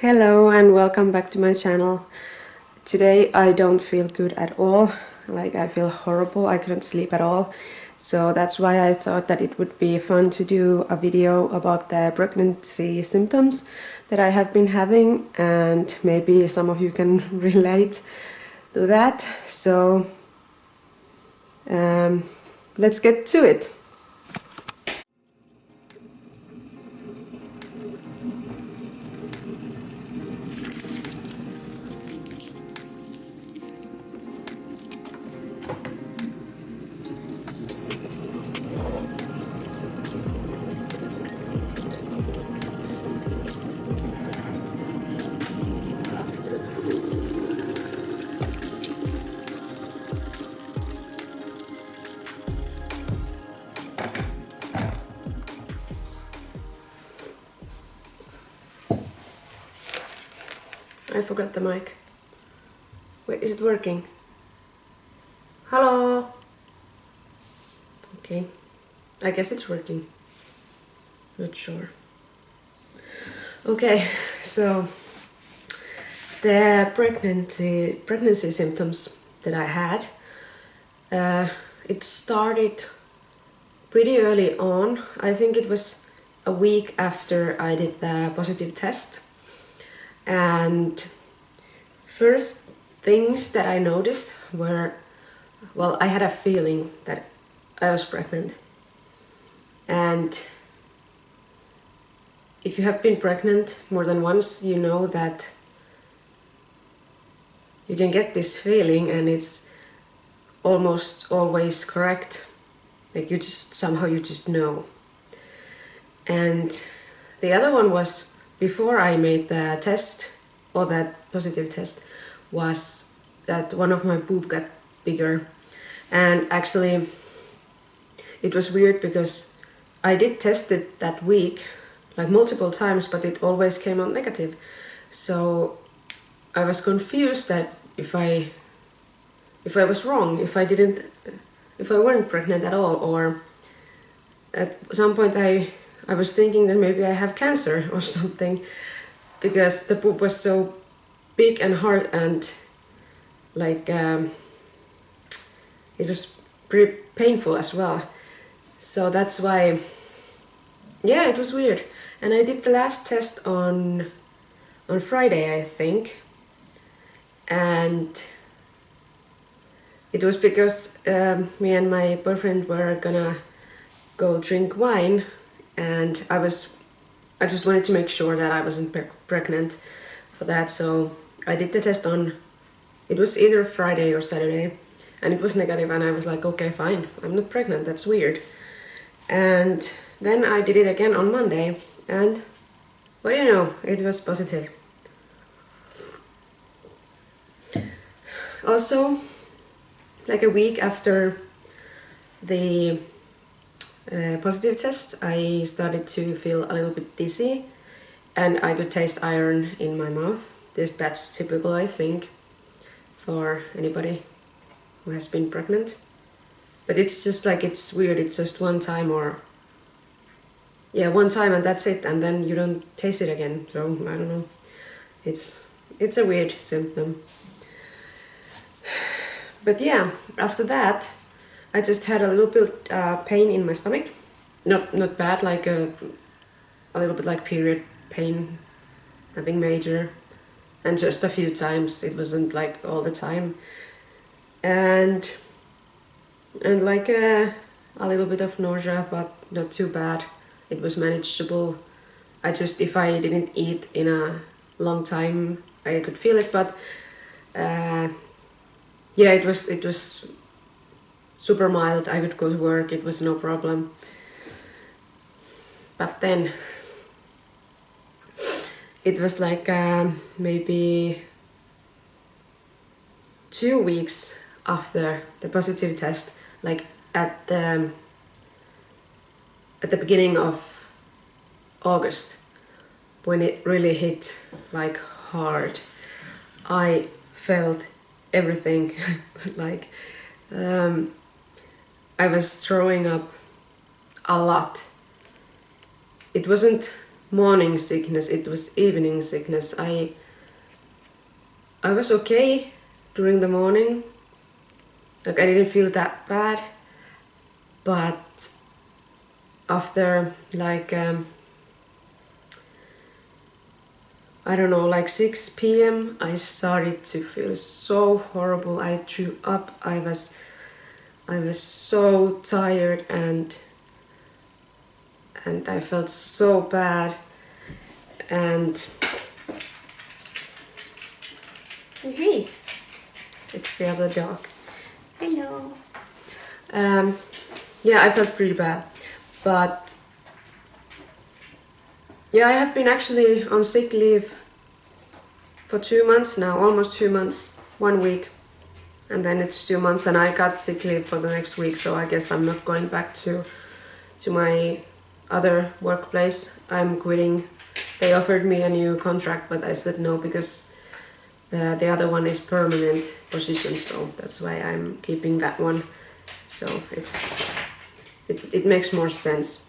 Hello and welcome back to my channel. Today I don't feel good at all. Like I feel horrible, I couldn't sleep at all. So that's why I thought that it would be fun to do a video about the pregnancy symptoms that I have been having, and maybe some of you can relate to that. So let's get to it. I forgot the mic. Wait, is it working? Hello? Okay, I guess it's working. Not sure. Okay, so the pregnancy symptoms that I had, it started pretty early on. I think it was a week after I did the positive test. And first things that I noticed were, well, I had a feeling that I was pregnant. And if you have been pregnant more than once, you know that you can get this feeling and it's almost always correct. Like you just know. And the other one was, before I made the test, or that positive test, was that one of my boob got bigger. And actually it was weird because I did test it that week, like multiple times, but it always came out negative. So I was confused that if I was wrong, if I weren't pregnant at all, or at some point I was thinking that maybe I have cancer or something, because the boob was so big and hard, and like it was pretty painful as well. So that's why, yeah, it was weird. And I did the last test on Friday, I think, and it was because me and my boyfriend were gonna go drink wine, and I just wanted to make sure that I wasn't pregnant for that. So I did the test on, it was either Friday or Saturday, and it was negative, and I was like, okay, fine, I'm not pregnant, that's weird. And then I did it again on Monday, and what do you know, it was positive. Also, like a week after the positive test, I started to feel a little bit dizzy, and I could taste iron in my mouth. That's typical, I think, for anybody who has been pregnant. But it's just like, it's weird, it's just one time, or yeah, one time and that's it, and then you don't taste it again. So I don't know, it's a weird symptom. But yeah, after that I just had a little bit pain in my stomach. Not bad, like a little bit like period pain, nothing major, and just a few times. It wasn't like all the time. And like a little bit of nausea, but not too bad. It was manageable. I just, if I didn't eat in a long time, I could feel it, but yeah, it was super mild. I could go to work, it was no problem. But then it was like maybe 2 weeks after the positive test, like at the beginning of August, when it really hit like hard. I felt everything. Like I was throwing up a lot. It wasn't morning sickness, it was evening sickness. I was okay during the morning, like I didn't feel that bad, but after like I don't know, like 6 p.m. I started to feel so horrible. I threw up. I was so tired and I felt so bad. And hey, it's the other dog. Hello. Yeah, I felt pretty bad, but yeah, I have been actually on sick leave for 2 months now, almost 2 months, 1 week, and then it's 2 months, and I got sick leave for the next week, so I guess I'm not going back to my other workplace. I'm quitting. They offered me a new contract, but I said no because the other one is permanent position, so that's why I'm keeping that one. So it makes more sense.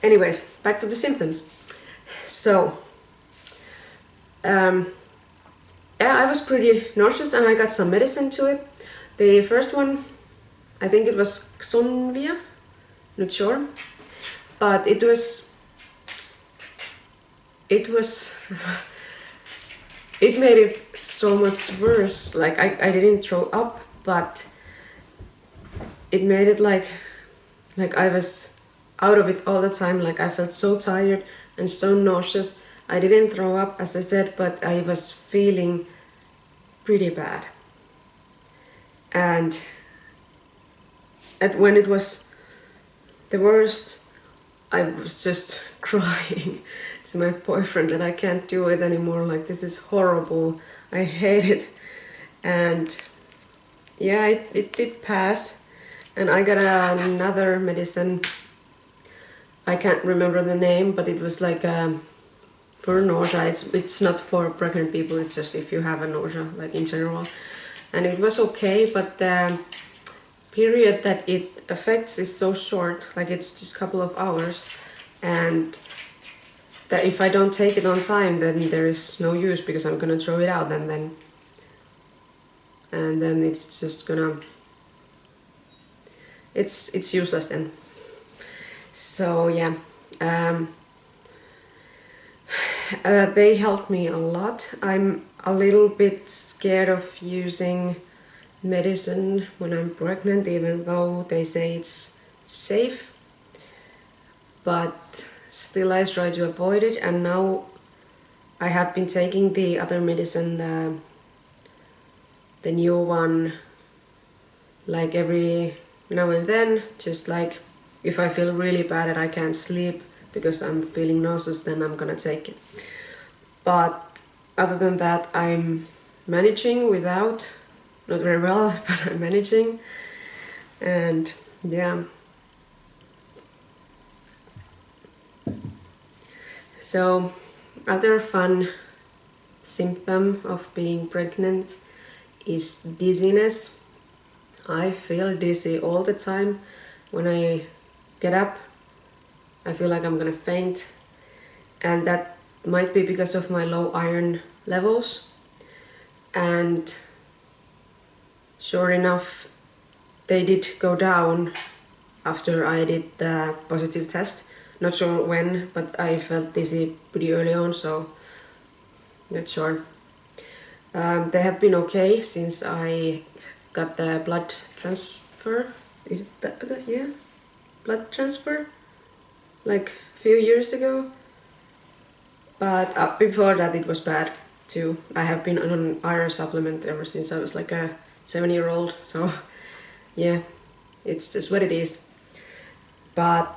Anyways, back to the symptoms. So yeah, I was pretty nauseous and I got some medicine to it. The first one, I think it was Xonvia, not sure, but it was it made it so much worse. Like I didn't throw up, but it made it like I was out of it all the time. Like I felt so tired and so nauseous. I didn't throw up, as I said, but I was feeling pretty bad. And when it was the worst, I was just crying to my boyfriend that I can't do it anymore. Like, this is horrible. I hate it. And yeah, it did pass. And I got another medicine. I can't remember the name, but it was like for nausea. It's not for pregnant people, it's just if you have a nausea, like in general. And it was okay, but the period that it affects is so short, like it's just a couple of hours. And that if I don't take it on time, then there is no use because I'm gonna throw it out and then it's just gonna it's useless then. So yeah, they helped me a lot. I'm a little bit scared of using medicine when I'm pregnant, even though they say it's safe, but still I try to avoid it. And now I have been taking the other medicine, the new one, like every now and then, just like if I feel really bad and I can't sleep because I'm feeling nauseous, then I'm gonna take it. But other than that, I'm managing without, not very well, but I'm managing. And yeah. So, other fun symptom of being pregnant is dizziness. I feel dizzy all the time. When I get up, I feel like I'm gonna faint, and that might be because of my low iron levels. And sure enough, they did go down after I did the positive test. Not sure when, but I felt dizzy pretty early on, so not sure. They have been okay since I got the blood transfer. Is that, yeah? Blood transfer? Like a few years ago. But before that it was bad too. I have been on an iron supplement ever since I was like a 7-year-old, so yeah, it's just what it is. But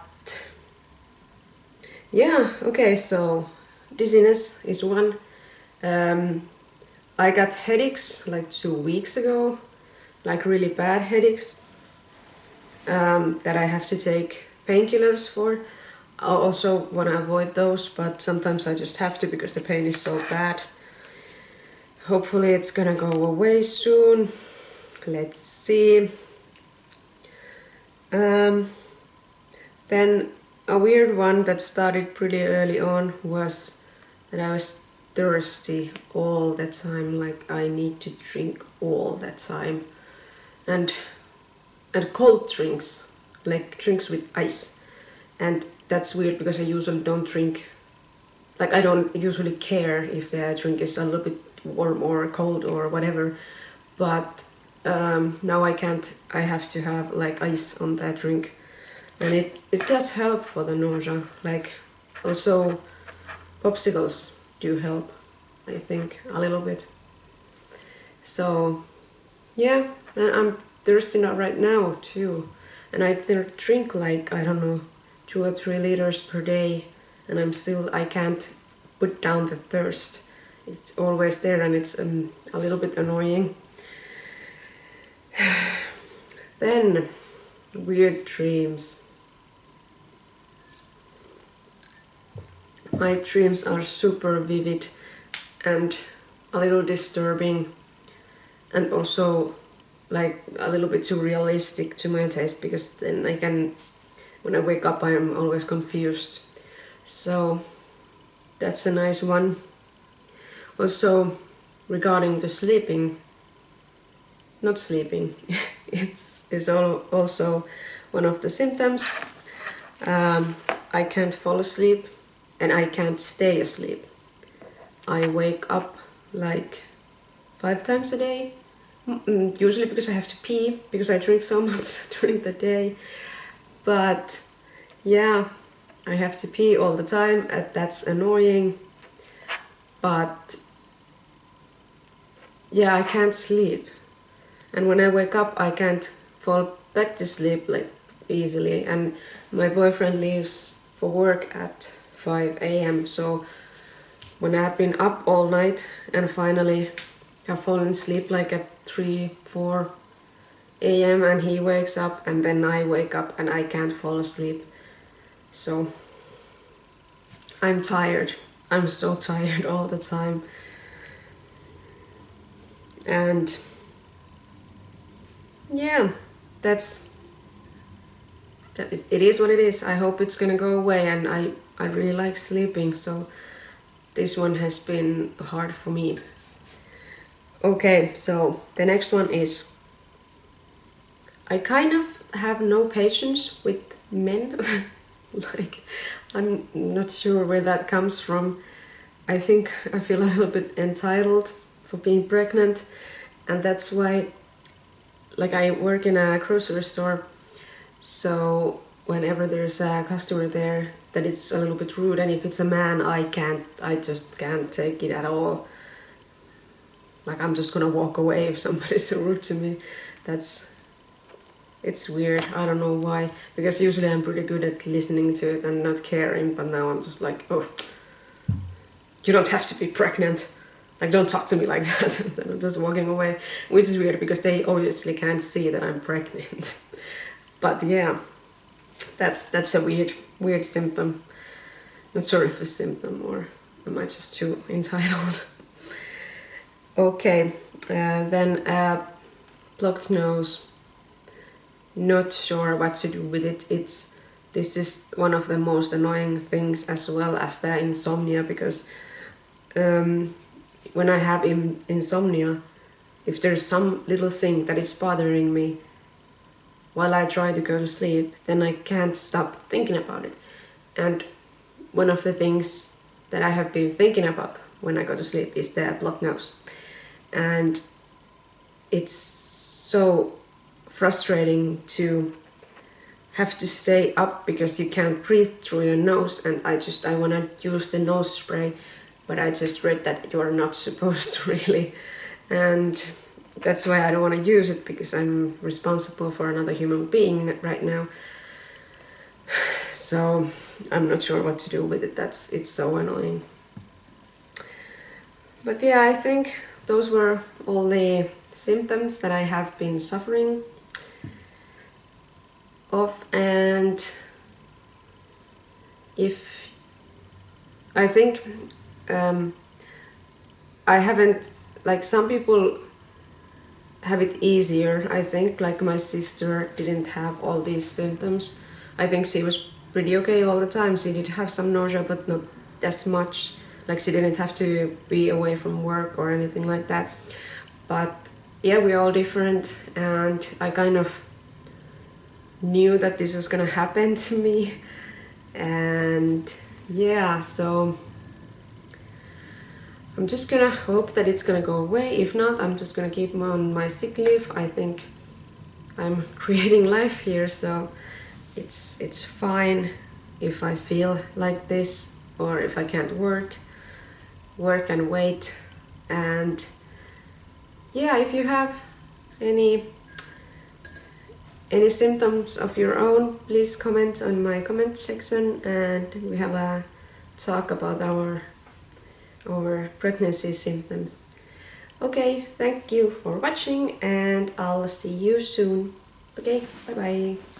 yeah, okay, so dizziness is one. I got headaches like 2 weeks ago, like really bad headaches that I have to take painkillers for. I also want to avoid those, but sometimes I just have to because the pain is so bad. Hopefully it's gonna go away soon. Let's see. Then A weird one that started pretty early on was that I was thirsty all the time, like I need to drink all the time. And cold drinks, like drinks with ice. And that's weird because I usually don't drink, like I don't usually care if the drink is a little bit warm or cold or whatever, but now I can't, I have to have like ice on that drink. And it does help for the nausea, like also popsicles do help, I think, a little bit. So yeah, I'm thirsty now right now too, and I drink like, I don't know, 2 or 3 liters per day, and I can't put down the thirst. It's always there, and it's a little bit annoying. Then weird dreams. My dreams are super vivid and a little disturbing, and also like a little bit too realistic to my taste, because then when I wake up I'm always confused. So that's a nice one. Also, regarding the sleeping, not sleeping, it's also one of the symptoms. I can't fall asleep and I can't stay asleep. I wake up like 5 times a day, usually because I have to pee, because I drink so much during the day. But yeah, I have to pee all the time, and that's annoying. But yeah, I can't sleep. And when I wake up, I can't fall back to sleep like easily. And my boyfriend leaves for work at 5 a.m. So when I've been up all night and finally have fallen asleep like at 3, 4 a.m. and he wakes up, and then I wake up and I can't fall asleep. So I'm tired. I'm so tired all the time. And yeah, it is what it is. I hope it's gonna go away, and I really like sleeping, so this one has been hard for me. Okay, so the next one is, I kind of have no patience with men. Like, I'm not sure where that comes from. I think I feel a little bit entitled for being pregnant, and that's why, like, I work in a grocery store, so whenever there's a customer there that it's a little bit rude, and if it's a man, I just can't take it at all. Like, I'm just gonna walk away if somebody's so rude to me. It's weird, I don't know why, because usually I'm pretty good at listening to it and not caring, but now I'm just like, oh, you don't have to be pregnant. Like, don't talk to me like that. Then I'm just walking away, which is weird because they obviously can't see that I'm pregnant. But yeah, that's a weird symptom. Not sure if a symptom or am I just too entitled. Okay, then blocked nose. Not sure what to do with it. This is one of the most annoying things, as well as the insomnia, because when I have insomnia, if there's some little thing that is bothering me while I try to go to sleep, then I can't stop thinking about it. And one of the things that I have been thinking about when I go to sleep is the blocked nose. And it's so frustrating to have to stay up because you can't breathe through your nose, and I want to use the nose spray, but I just read that you're not supposed to really, and that's why I don't want to use it, because I'm responsible for another human being right now. So I'm not sure what to do with it. It's so annoying. But yeah, I think those were all the symptoms that I have been suffering of. And if I think I haven't, like, some people have it easier, I think, like my sister didn't have all these symptoms. I think she was pretty okay all the time. She did have some nausea, but not as much. Like she didn't have to be away from work or anything like that. But yeah, we're all different, and I kind of knew that this was gonna happen to me. And yeah, so I'm just gonna hope that it's gonna go away. If not, I'm just gonna keep on my sick leave. I think I'm creating life here, so it's fine if I feel like this, or if I can't work and wait. And yeah, if you have any symptoms of your own, please comment on my comment section, and we have a talk about our pregnancy symptoms. Okay, thank you for watching, and I'll see you soon. Okay, bye bye.